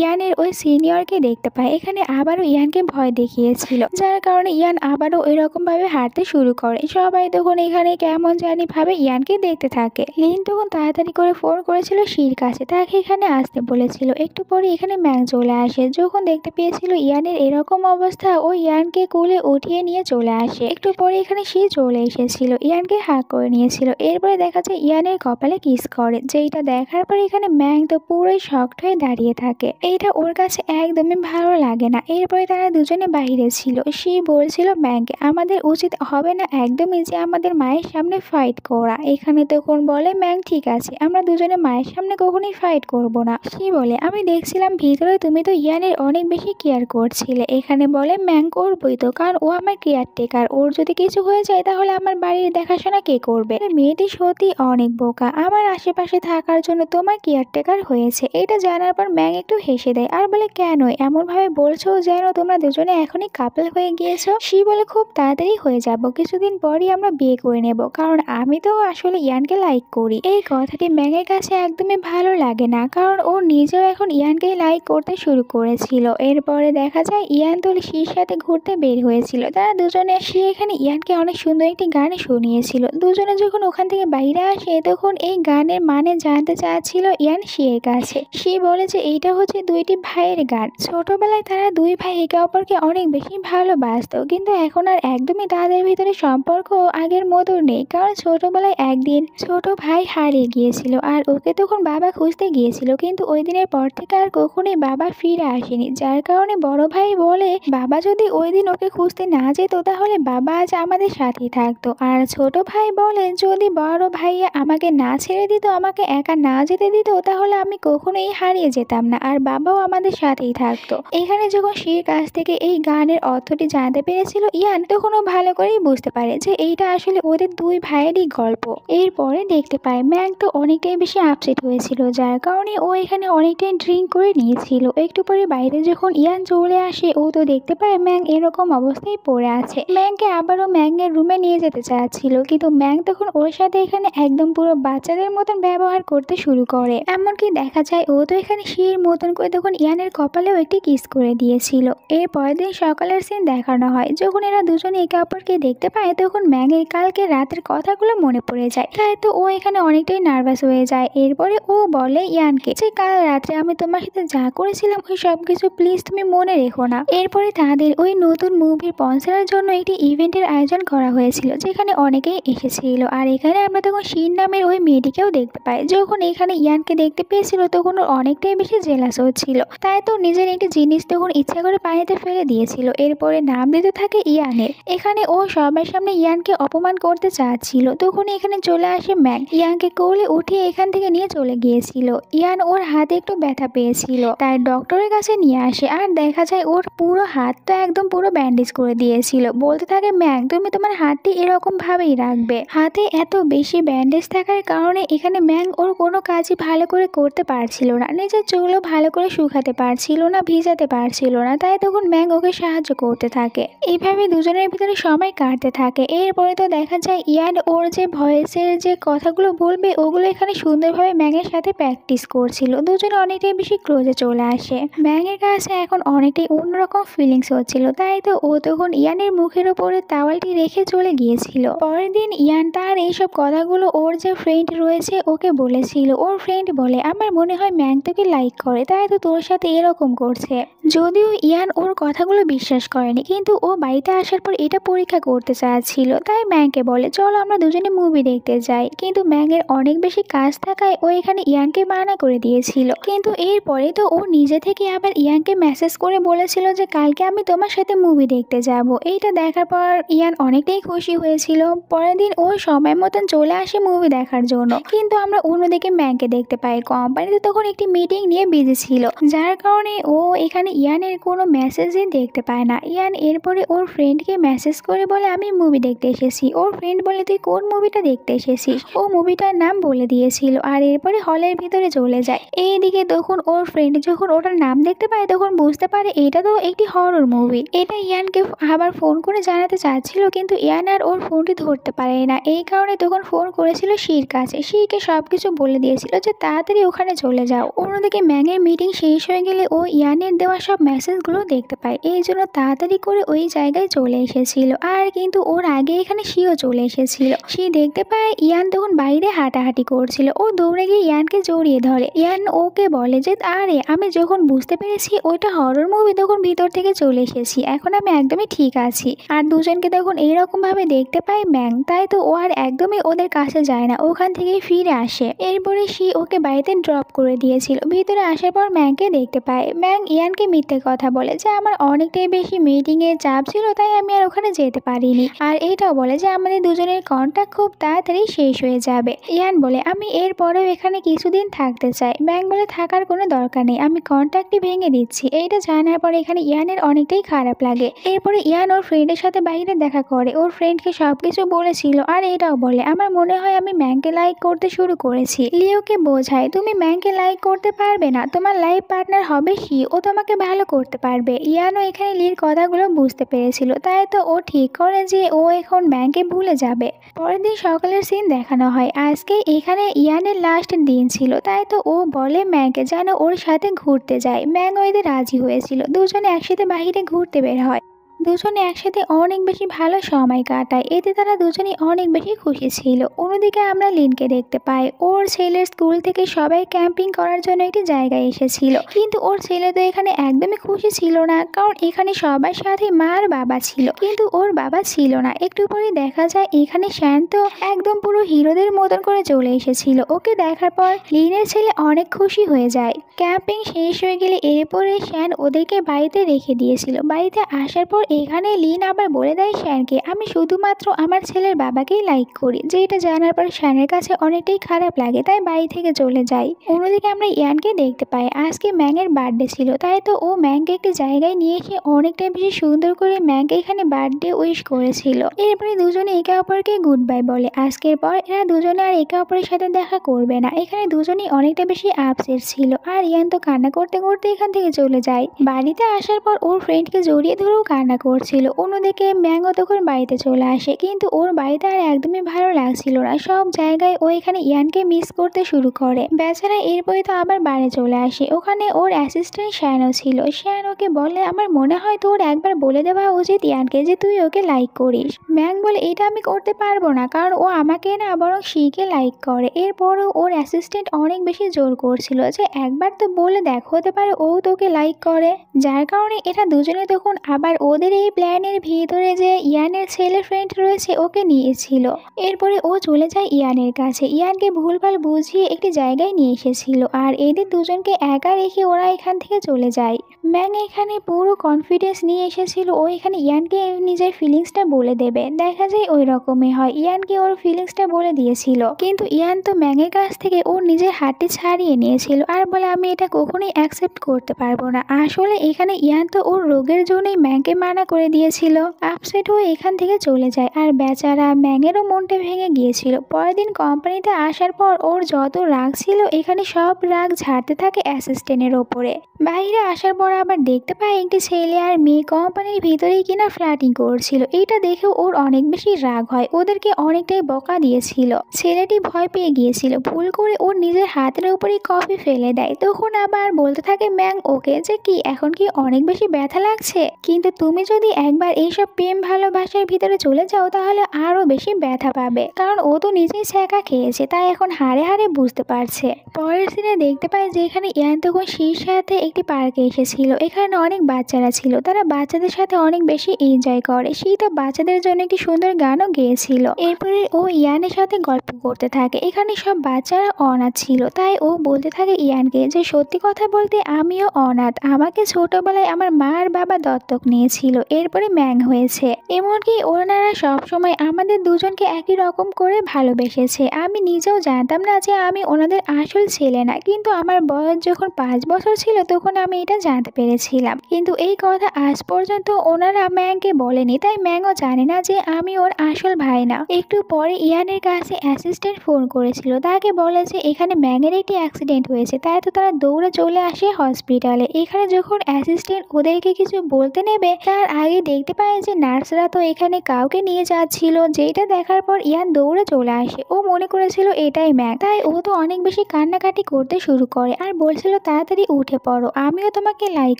ইয়ানের ওই সিনিয়রকে দেখতে পাই। এখানে আবারও ইয়ানকে ভয় দেখিয়েছিল, যার কারণে ইয়ান আবারও এরকম ভাবে হাঁটতে শুরু করে। সবাই তখন এখানে কেমন জানি ভাবে ইয়ানকে দেখতে থাকে। লিন তখন তাড়াতাড়ি করে ফোন করেছিল শির কাছে, তাকে এখানে আসতে বলেছিল। একটু পরে এখানে ম্যাং চলে আসে। যখন দেখতে পেয়েছিল ইয়ানের এরকম অবস্থা, ও ইয়ানকে কোলে উঠিয়ে নিয়ে চলে আসে। একটু পরে এখানে সে চলে এসেছিল, ইয়ানকে হাত করে নিয়েছিল। এরপরে দেখা যায় ইয়ানের কপালে কিস করে, যেটা দেখার পরে এখানে ম্যাং তো পুরোই শকড হয়ে দাঁড়িয়ে থাকে। এইটা ওর কাছে একদমই ভালো লাগে না। এরপরে তারা দুজনে বাইরে ছিল। সে বলছিল ম্যাংকে আমাদের উচিত হবে না একদমই যে আমাদের মায়ের সামনে ফাইট করা। এখানে তখন বলে ম্যাং ঠিক আছে, আমরা দুজনে মায়ের সামনে কখনোই ফাইট করব না। সে বলে আমি দেখছিলাম ভিতরে তুমি তো ইয়ানের অনেক বেশি কেয়ার করছিলে। এখানে বলে ম্যাং করবই তো, কারণ ও আমার কেয়ারটেকার। ওর যদি কিছু হয়ে যায় তাহলে আমার বাড়ির দেখাশোনা কে করবে? মেয়েটি সত্যি অনেক বোকা, আমার আশেপাশে থাকার জন্য তোমার কেয়ারটেকার হয়েছে। এটা জানার পর ম্যাং একটু হেসে দেয় আর বলে কেন এমন ভাবে বলছো যেন তোমরা দুজনে এখনই কাপল হয়ে গিয়েছো? সে বলে খুব তাড়াতাড়ি হয়ে যাব, কিছুদিন পরই আমরা বিয়ে করে নেব, কারণ আমি তো আসলে ইয়ানকে লাইক করি। এই কথাটি ম্যাংয়ের কাছে একদমই ভালো লাগে না, কারণ ও নিজেও এখন ইয়ানকে লাইক করতে শুরু করেছিল। এরপরে দেখা যায় ইয়ান তো শির সাথে ঘুরতে বের হয়েছিল। তারা দুজনে সে এখানে ইয়ানকে অনেক সুন্দর একটি গান শুনিয়েছিল। দুজনে যখন ওখান থেকে বাইরে আসে তখন এই গানের মানে জানতে চাচ্ছিল ইয়ান শিয়ের কাছে। সে বলে যে এইটা হচ্ছে দুইটি ভাইয়ের গান। ছোটবেলায় তারা দুই ভাই একে অপরকে অনেক বেশি ভালোবাসতো, কিন্তু এখন আর একদমই তাদের ভিতরে সম্পর্ক আগের মতো নেই, কারণ ছোটবেলায় একদিন ছোট ভাই হারিয়ে গিয়েছিল আর ওকে তখন বাবা খুঁজতে গিয়েছিল, কিন্তু ওই দিনের পর থেকে আর কখনোই বাবা ফিরে আসেনি। যার কারণে বড় ভাই বলে বাবা যদি ওই দিন ওকে খুঁজতে না যেত তাহলে বাবা আজ আমাদের সাথেই থাকতো। আর ছোট ভাই বলে যদি বড় ভাইয়া আমাকে না ছেড়ে দিত, আমাকে একা না যেতে দিত, তাহলে আমি কখনোই হারিয়ে যেতাম না আর বাবাও আমাদের সাথেই থাকতো। এখানে যখন শির কাছ থেকে এই গানের অর্থটি জানতে পেরেছিল ইয়ান, তখন ও ভালো করেই বুঝতে পারে যে এইটা আসলে ওদের দুই ভাইয়েরই গল্প। এরপরে দেখতে পায় ম্যাং তো অনেকটাই বেশি আপসেট হয়েছিল, যার কারণে ও এখানে অনেকটাই ড্রিঙ্ক করে নিয়েছিল। একটু পরে বাইরে যখন ইয়ান চলে আসে, ও তো দেখতে পায় ম্যাং এরকম অবস্থায় পড়ে আছে। ম্যাংকে আবারও ম্যাংয়ের রুমে নিয়ে যেতে চাচ্ছিল, কিন্তু ম্যাং তখন ওর সাথে এখানে একদম পুরো বাচ্চাদের মতন ব্যবহার করতে শুরু করে। এমনকি দেখা যায় ও তো এখানে শির মতন করে তখন ইয়ানের কপালেও একটি কিস করে দিয়েছিল। এর পরের দিন সকালের সিন দেখানো হয়। যখন এরা দুজনে একে অপরকে দেখতে পায় তখন ম্যাংয়ের কালকে রাতের কথাগুলো মনে পড়ে যায়। তাই তো ও এখানে অনেকটাই নার্ভাস হয়ে যায়। এরপরে ও বলে ইয়ানকে যে কাল রাত্রে আমি তোমার সাথে যা করেছিলাম ওই সব কিছু প্লিজ তুমি মনে রেখো না। এরপরে তাদের ওই নতুন মুভির স্পন্সরের জন্য একটি ইভেন্টের আয়োজন করা হয়েছিল, যেখানে অনেকেই এসেছিল। আর এখানে আমরা তখন শিন নামের ওই মেয়েটিকেও দেখতে পাই। যখন এখানে ইয়ানকে দেখতে পেয়েছিল তখন ওর অনেকটাই বেশি জেলাস হচ্ছিল, তাই তো নিজের একটি জিনিস তখন ইচ্ছা করে পানিতে ফেলে দিয়েছিল। এরপরে নাম দিতে থাকে ইয়ানের। এখানে ও সবার সামনে ইয়ানকে অপমান করতে চাচ্ছিল, তখন এখানে চলে আসে ম্যাং। ইয়ানকে কোলে উঠিয়ে এখান থেকে নিয়ে চলে গিয়েছিল। ইয়ান ওর হাতে একটু ব্যথা পেয়েছিল, তাই ডক্টরের কাছে নিয়ে আসে। আর দেখা যায় ওর পুরো হাতটা একদম পুরো ব্যান্ডেজ করে দিয়েছিল। বলতে থাকে ম্যাং তুমি তোমার হাতটি এরকম ভাবেই রাখবে। হাতে এত বেশি ব্যান্ডেজ থাকার কারণে এখানে ম্যাং ওর কোনো কাজই ভালো করে করতে পারছিল না, নিজের চুলও ভালো করে শুকাতে পারছিল না, ভিজাতে পারছিল না। তাই তখন ম্যাং ওকে সাহায্য করতে থাকে। এইভাবে দুজনের ভিতরে সময় কাটতে থাকে। এরপরে তো দেখা যায় ইয়ান ওর যে ভয়েসের যে কথাগুলো বলবে ওগুলো এখানে সুন্দরভাবে ম্যাংয়ের সাথে প্র্যাকটিস করছিল। দুজনে অনেকটাই বেশি ক্লোজে চলে আসে। ম্যাংয়ের কাছে এখন অনেকটাই অন্যরকম ফিলিংস হচ্ছিল, তাই তো ও তখন ইয়ানের মুখের উপরে তাওয়ালটি রেখে চলে গিয়েছিল। পরের দিন ইয়ান তার এইসব কথাগুলো ওর যে ফ্রেন্ড রয়েছে ওকে বলেছিল। ওর ফ্রেন্ড বলে আমার মনে হয় ম্যাং তোকে লাইক করে, তাই তো তোর সাথে এরকম করছে। যদিও ইয়ান ওর কথাগুলো বিশ্বাস করেনি, কিন্তু ও বাড়িতে আসার পর এটা পরীক্ষা করতে চাচ্ছিল। তাই ম্যাংকে বলে চলো আমরা দুজনে মুভি দেখতে যাই, কিন্তু ম্যাংয়ের অনেক বেশি কাজ থাকায় ও এখানে ইয়ানকে মানা করে দিয়েছিল। কিন্তু এরপরে তো ও নিজে থেকে আবার ইয়ানকে মেসেজ করে বলেছিল যে কালকে আমি তোমার সাথে মুভি দেখতে যাব। এইটা দেখার পর ইয়ান অনেকটাই খুশি হয়েছিল। পরের দিন ও সময় মতন চলে আসে মুভি দেখার জন্য, কিন্তু আমরা অন্যদিকে ম্যাংকে দেখতে পাই কোম্পানিতে তখন একটি মিটিং নিয়ে বিজি ছিল, যার কারণে ও এখানে ইয়ানের কোনো মেসেজই দেখতে পায় না। ইয়ান এরপরে ওর ফ্রেন্ডকে মেসেজ করে বলে আমি মুভি দেখতে এসেছি। ওর ফ্রেন্ড বলে তুই কোন মুভিটা দেখতে এসেছিস? ও মুভিটার নাম বলে দিয়েছিল আর এরপরে হলের ভিতরে চলে যায়। এইদিকে তখন ওর ফ্রেন্ড যখন ওটার নাম দেখতে পায় তখন বুঝতে পারে এটা তো একটি হরর মুভি। এটা ইয়ানকে আবার ফোন করে জানাতে চাচ্ছিল, কিন্তু ইয়ান আর ওর ফোনটি ধরতে পারে না। এই কারণে তখন ফোন করেছিল শির কাছে। শিরকে সবকিছু বলে দিয়েছিল যে তাড়াতাড়ি ওখানে চলে যাও। অন্যদিকে ম্যাংয়ের মিটিং শেষ হয়ে গেলে ও ইয়ানের দেওয়া সব মেসেজগুলো দেখতে পায়, এই জন্য তাড়াতাড়ি করে ওই জায়গায় চলে এসেছিল। আর কিন্তু ওর আগে এখানে শিও চলে এসেছিল। শি দেখতে পায় ইয়ান তখন বাইরে হাঁটাহাঁটি করছিল। ও দৌড়ে গিয়ে ইয়ানকে জড়িয়ে ধরে। ইয়ান ওকে বলে যে আরে আমি যখন বুঝতে পেরেছি ওইটা হরর মুভি তখন ভিতর থেকে চলে এসেছি, এখন আমি একদমই ঠিক আছি। আর দুজনকে তখন এইরকম ভাবে দেখতে পায় ম্যাং, তাই তো ও আর একদমই ওদের কাছে যায় না, ওখান থেকেই ফিরে আসে। এরপরে শি ওকে বাড়িতে ড্রপ করে দিয়েছিল। ভিতরে আসার পর ম্যাংকে দেখতে পায়। ম্যাং ইয়ানকে মিথ্যে কথা বলে যে আমার অনেকটাই বেশি মিটিং এর চাপ ছিল তাই আমি আর ওখানে যেতে পারিনি। আর এটাও বলে যে আমাদের দুজনের কন্ট্যাক্ট খুব তাড়াতাড়ি শেষ হয়ে যাবে। ইয়ান বলে আমি এরপরেও এখানে কিছুদিন থাকতে চাই। ম্যাং বলে থাকার কোনো দরকার নেই, আমি কন্ট্যাক্টই ভেঙে দিচ্ছি। এইটা জানার পর এখানে ইয়ানের অনেকটাই খারাপ লাগে। এরপরে ইয়ান ওর ফ্রেন্ডের সাথে বাইরে দেখা করে, ওর ফ্রেন্ডকে সবকিছু বলেছিল। আর এটাও বলে আমার মনে হয় আমি ম্যাংকে লাইক করতে শুরু করেছি। লিওকে বোঝায় তুমি ম্যাংকে লাইক করতে পারবে না, তোমার লাইফ পার্টনার হবে শি, ও তোমাকে ভালো করতে পারবে। ইয়ানও এখানে লির কথাগুলো বুঝতে পেরেছিল, তাই তো ও ঠিক করে যে ও এখন ম্যাংকে ভুলে যাবে। পরের দিন সকালের সিন দেখানো হয়। আজকে এখানে ইয়ানের লাস্ট দিন ছিল, তাই তো ও বলে ম্যাংকে যেন ওর সাথে ঘুরতে যায়। ম্যাং ওইতে রাজি হয়েছিল। দুজনে একসাথে বাহিরে ঘুরতে বের হয়। দুজনে একসাথে অনেক বেশি ভালো সময় কাটায়, এতে তারা দুজনেই অনেক বেশি খুশি ছিল। অন্যদিকে আমরা লিনকে দেখতে পাই। ওর ছেলের স্কুল থেকে সবাই ক্যাম্পিং করার জন্য একটি জায়গায় এসেছিল, কিন্তু ওর ছেলে তো এখানে একদমই খুশি ছিল না, কারণ এখানে সবার সাথে মা আর বাবা ছিল, কিন্তু ওর বাবা ছিল না। একটু পরে দেখা যায় এখানে শ্যান তো একদম পুরো হিরোদের মতন করে চলে এসেছিল। ওকে দেখার পর লিনের ছেলে অনেক খুশি হয়ে যায়। ক্যাম্পিং শেষ হয়ে গেলে এরপরে শ্যান ওদেরকে বাড়িতে রেখে দিয়েছিল। বাড়িতে আসার পর এখানে লিন আবার বলে দেয় শ্যানকে আমি শুধুমাত্র আমার ছেলের বাবাকেই লাইক করি, যেটা জানার পর শ্যানের কাছে অনেকটাই খারাপ লাগে, তাই বাড়ি থেকে চলে যায়। অন্যদিকে আমরা ইয়ানকে দেখতে পাই। আজকে ম্যাংয়ের বার্থডে ছিল, তাই তো ও ম্যাংকে একটি জায়গায় নিয়ে এসে অনেকটাই বেশি সুন্দর করে ম্যাংকে এখানে বার্থডে উইশ করেছিল। এরপরে দুজনে একে অপরকে গুড বাই বলে। আজকের পর এরা দুজনে আর একে অপরের সাথে দেখা করবে না। এখানে দুজনেই অনেকটা বেশি আপসেট ছিল। আর ইয়ান তো কান্না করতে করতে এখান থেকে চলে যায়। বাড়িতে আসার পর ওর ফ্রেন্ডকে জড়িয়ে ধরেও কান্না করছিল। অন্যদিকে ম্যাংও তখন বাড়িতে চলে আসে, কিন্তু ওর বাড়িতে আর একদমই ভালো লাগছিল না। সব জায়গায় ও এখানে ইয়ানকে মিস করতে শুরু করে। বেচারা এরপরে তো আবার বাড়ি চলে আসে। ওখানে ওর অ্যাসিস্ট্যান্ট শ্যানও ছিল। শ্যান ওকে বলে আমার মনে হয় তোর একবার বলে দেওয়া উচিত ইয়ানকে যে তুই ওকে লাইক করিস। ম্যাং বলে এটা আমি করতে পারবো না, কারণ ও আমাকে না বরং শিকে লাইক করে। এরপরও ওর অ্যাসিস্ট্যান্ট অনেক বেশি জোর করছিল যে একবার তো বলে দেখ, হতে পারে ও তোকে লাইক করে। যার কারণে এটা দুজনে তখন আবার ওদের এই প্ল্যানের ভিতরে যে ইয়ানের ছেলে ফ্রেন্ড রয়েছে ওকে নিয়েছিল। এরপরে ও চলে যায় ইয়ানের কাছে। ইয়ানকে ভুলভাল বুঝিয়ে একটি জায়গায় নিয়ে এসেছিল, আর এদের দুজনকে একা রেখে ওরা এখান থেকে চলে যায়। ম্যাং এখানে পুরো কনফিডেন্স নিয়ে এসেছিল ও এখানে ইয়ানকে নিজের ফিলিংসটা বলে দেবে। দেখা যায় ওই রকমই হয়। ইয়ানকে ওর ফিলিংসটা বলে দিয়েছিল, কিন্তু ইয়ান তো ম্যাংয়ের কাছ থেকে ওর নিজের হাতটি ছাড়িয়ে নিয়েছিল আর বলে আমি এটা কখনোই অ্যাকসেপ্ট করতে পারবো না। আসলে এখানে ইয়ান তো ওর রোগের জন্যই ম্যাংকে মানা করে দিয়েছিল। আপসেট হয়ে এখান থেকে চলে যায়, আর বেচারা ম্যাংয়েরও মনটা ভেঙে গিয়েছিল। পরের দিন কোম্পানিতে আসার পর ওর যত রাগ ছিল এখানে সব রাগ ঝাড়তে থাকে অ্যাসিস্ট্যান্টের ওপরে। বাইরে আসার পর আবার দেখতে পায় একটি ছেলে আর মেয়ে কোম্পানির ভিতরেই কিনা ফ্ল্যাটিং করছিল। এটা দেখে ওর অনেক বেশি রাগ হয়। ওদেরকে অনেকটাই বকা দিয়েছিল। ছেলেটি ভয় পেয়ে গিয়েছিল, ভুল করে ওর নিজের হাতের উপরেই কফি ফেলে দেয়। তখন আবার বলতে থাকে ম্যাং ওকে যে কি এখন কি অনেক বেশি ব্যথা লাগছে, কিন্তু তুমি যদি একবার এইসব প্রেম ভালোবাসার ভিতরে চলে যাও তাহলে আরো বেশি ব্যথা পাবে, কারণ ও তো নিজেই ছ্যাঁকা খেয়েছে, তাই এখন হাড়ে হাড়ে বুঝতে পারছে। পরের দিনে দেখতে পাই যে এখানে ইয়ান তখন শির সাথে একটি পার্কে এসেছিল। এখানে অনেক বাচ্চারা ছিল, তারা বাচ্চাদের সাথে অনেক বেশি এনজয় করে। সেই তো বাচ্চাদের জন্য একটি সুন্দর গানও গেয়েছিল। এরপরে ও ইয়ানের সাথে গল্প করতে থাকে। এখানে সব বাচ্চারা অনাথ ছিল, তাই ও বলতে থাকে ইয়ানকে যে সত্যি কথা বলতে আমিও অনাথ, আমাকে ছোটবেলায় আমার মা আর বাবা দত্তক নিয়েছিল। ছিল, এরপরে ম্যাং হয়েছে। এমনকি ওনারা সবসময় আমাদের দুজনকে একই রকম করে ভালোবেসেছে। আমি নিজেও জানতাম না যে আমি ওনাদের আসল ছেলে না, কিন্তু আমার বয়স যখন 5 বছর ছিল তখন আমি এটা জানতে পেরেছিলাম। কিন্তু এই কথা আজ পর্যন্ত ওনারা ম্যাংকে বলেনি, তাই ম্যাংও জানে না যে আমি ওর আসল ভাই না। একটু পরে ইয়ানের কাছে অ্যাসিস্ট্যান্ট ফোন করেছিল, তাকে বলে যে এখানে ম্যাংয়ের একটি অ্যাক্সিডেন্ট হয়েছে। তাই তো তারা দৌড়ে চলে আসে হসপিটালে। এখানে যখন অ্যাসিস্ট্যান্ট ওদেরকে কিছু বলতে নেবে তার আগে দেখতে পায় যে নার্সরা তো এখানে কাউকে নিয়ে যাচ্ছিল, যেটা দেখার পর ইয়ান দৌড়ে চলে আসে। ও মনে করেছিল এটাই ম্যাং, তাই ও তো অনেক বেশি কান্নাকাটি করতে শুরু করে আর বলছিল তাড়াতাড়ি উঠে পড়ো, আমিও তোমাকে লাইক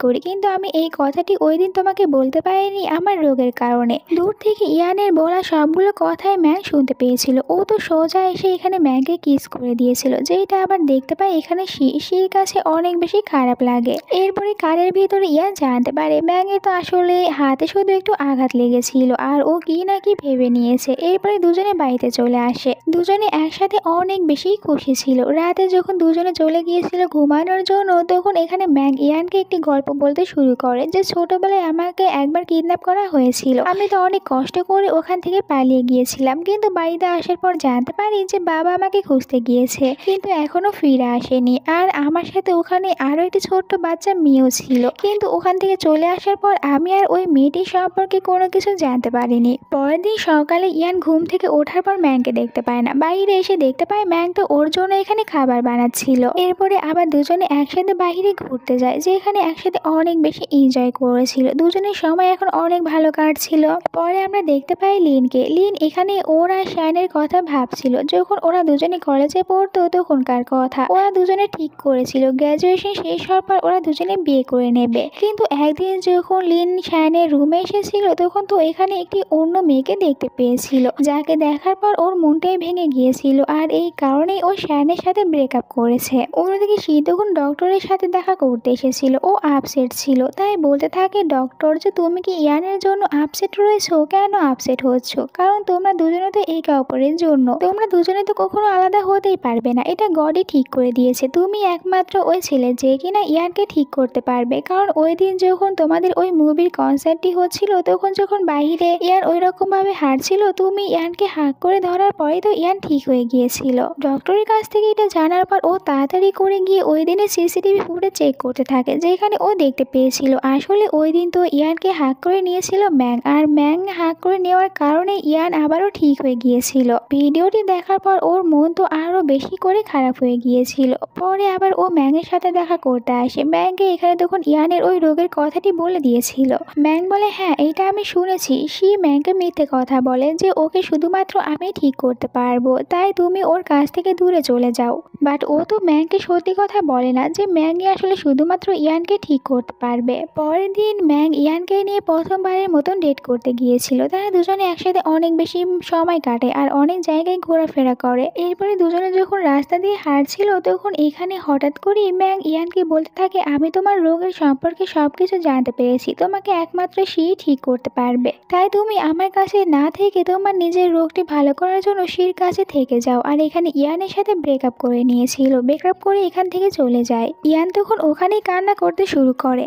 করি, কিন্তু আমি এই কথাটি ওই দিন তোমাকে বলতে পারিনি আমার রোগের কারণে। দূর থেকে ইয়ানের বলা সবগুলো কথাই ম্যাং শুনতে পেয়েছিল। ও তো সোজা এসে এখানে ম্যাংকে কিস করে দিয়েছিল, যেটা আবার দেখতে পায় এখানে শির কাছে অনেক বেশি খারাপ লাগে। এরপরে কারের ভিতরে ইয়ান জানতে পারে ম্যাংয়ের তো আসলে হাতে শুধু একটু আঘাত লেগেছিল আর ও কি না কি ভেবে নিয়েছে। এরপরে দুজনে বাড়িতে চলে আসে। দুজনে একসাথে অনেক বেশি খুশি ছিল। রাতে যখন দুজনে চলে গিয়েছিল ঘুমানোর জন্য তখন এখানে ম্যাং ইয়ানকে একটি গল্প বলতে শুরু করে যে ছোটবেলায় আমাকে একবার কিডন্যাপ করা হয়েছিল, আমি তো অনেক কষ্ট করে ওখান থেকে পালিয়ে গিয়েছিলাম, কিন্তু বাড়িতে আসার পর জানতে পারি যে বাবা আমাকে খুঁজতে গিয়েছে কিন্তু এখনো ফিরে আসেনি। আর আমার সাথে ওখানে আরো একটি ছোট্ট বাচ্চা মেয়েও ছিল, কিন্তু ওখান থেকে চলে আসার পর আমি আর ওই মেয়েটির সম্পর্কে কোনো কিছু জানতে পারিনি। পরের দিন সকালে ইয়ান ঘুম থেকে ওঠার পর ম্যাংকে দেখতে পায় না। বাইরে এসে দেখতে পায় ম্যাং তো ওর জন্য এখানে খাবার বানাচ্ছিল। এরপরে আবার দুজনে একসাথে বাইরে ঘুরতে যায়, যেখানে একসাথে অনেক বেশি এনজয় করেছিল। দুজনের সময় এখন অনেক ভালো কাটছিল। পরে আমরা দেখতে পাই লিনকে। লিন এখানে ওর আর শাইনের কথা ভাবছিল। যখন ওরা দুজনে কলেজে পড়তো তখনকার কথা। ওরা দুজনে ঠিক করেছিল গ্র্যাজুয়েশন শেষ হওয়ার পর ওরা দুজনে বিয়ে করে নেবে। কিন্তু একদিন যখন লিন শাইনের রুমে এসেছিল তখন তো এখানে একটি অন্য মেয়েকে দেখতে পেয়েছিল, যাকে দেখার পর ওর মনটাই ভেঙে গিয়েছিল আর এই কারণেই ও শাইনের সাথে ব্রেকআপ করেছে। অন্যদিকে সে তখন ডক্টরের সাথে দেখা করতে এসেছিল। ও আপসেট ছিল, তাই বলতে থাকে ডক্টর যে তুমি কি ইয়ানের জন্য আপসেট রয়েছো? কেন আপসেট হচ্ছ? কারণ তোমরা দুজনে তো একে অপরের জন্য, তোমরা দুজনে তো কখনো আলাদা হতেই পারবে না, এটা গডই ঠিক করে দিয়েছে। তুমি একমাত্র ওই ছেলে যে কিনা ইয়ানকে ঠিক করতে পারবে। কারণ ওই দিন যখন তোমাদের ওই মুভির কনসার্টটি হচ্ছিল তখন যখন বাইরে ইয়ান ওই রকম ভাবে হাঁটছিল তুমি ইয়ানকে হাঁক করে ধরার পরে তো ইয়ান ঠিক হয়ে গিয়েছিল। ডক্টরের কাছ থেকে এটা জানার পর ও তাড়াতাড়ি করে গিয়ে ওই দিনের সিসিটিভি ফুটেজ চেক করতে থাকে, যেখানে ও দেখতে পেয়েছিল আসলে ওই দিন তো ইয়ানকে হাঁক করে নিয়েছিল ম্যাং, আর ম্যাং হাঁক করে নেওয়ার কারণে ইয়ান আবারও ঠিক হয়ে গিয়েছিল। ভিডিওটি দেখার পর ওর মন তো আরো বেশি করে খারাপ হয়ে গিয়েছিল। পরে আবার ও ম্যাংয়ের সাথে দেখা করতে আসে। ম্যাংকে এখানে তখন ইয়ানের ওই রোগের কথাটি বলে দিয়েছিল। ম্যাং বলে হ্যাঁ এটা আমি শুনেছি। সে ম্যাংকে মিথ্যে কথা বলে যে ওকে শুধুমাত্র আমি ঠিক করতে পারবো, তাই তুমি ওর কাছ থেকে দূরে চলে যাও। বাট ও তো ম্যাংকে সত্যি কথা বলে না যে ম্যাংই আসলে শুধুমাত্র ইয়ানকে ঠিক করতে পারবে। পরের দিন ম্যাং ইয়ানকে নিয়ে প্রথমবারের মতন ডেট করতে গিয়েছিল। তারা দুজনে একসাথে অনেক বেশি সময় কাটে আর অনেক জায়গায় ঘোরাফেরা করে। এরপরে দুজনে যখন রাস্তা দিয়ে হাঁটছিল তখন এখানে হঠাৎ করে ম্যাং ইয়ানকে বলতে থাকে আমি তোমার রোগের সম্পর্কে সবকিছু জানতে পেরেছি, তোমাকে একমাত্র সেই ঠিক করতে পারবে, তাই তুমি আমার কাছে না থেকে তোমার নিজের রোগটি ভালো করার জন্য শির কাছে থেকে যাও। আর এখানে ইয়ানের সাথে ব্রেকআপ করে নিয়েছিল। ব্রেকআপ করে এখান থেকে চলে যায়। ইয়ান তখন ওখানেই কান্না করতে শুরু করে।